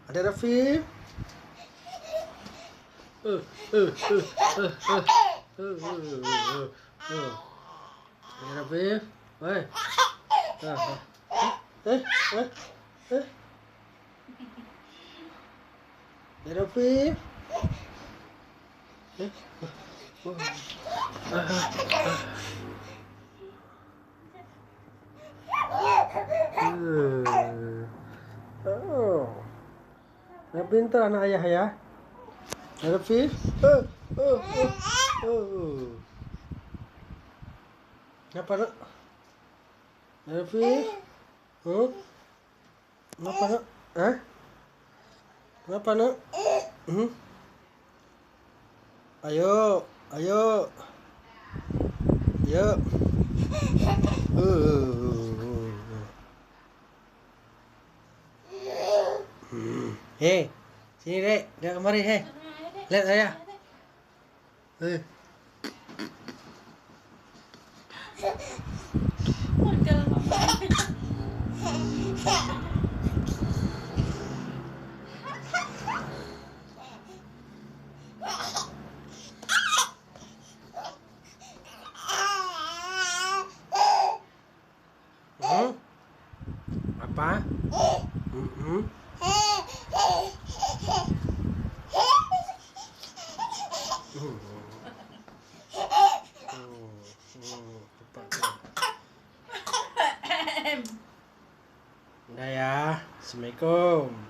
Ada Rafif. Uh, uh, uh, uh, uh, Ada Rafif. Woi. Ada Rafif. Oh, nah, pintar anak ayah ya. Rafif. Kenapa nak? Rafif. Kenapa nak? Hah? Kenapa nak? Ayo, ayo. Yuk. Hei, sini Dek, dia kemari, hei. Lihat saya. Hei. Apa? Udah ya. Assalamualaikum.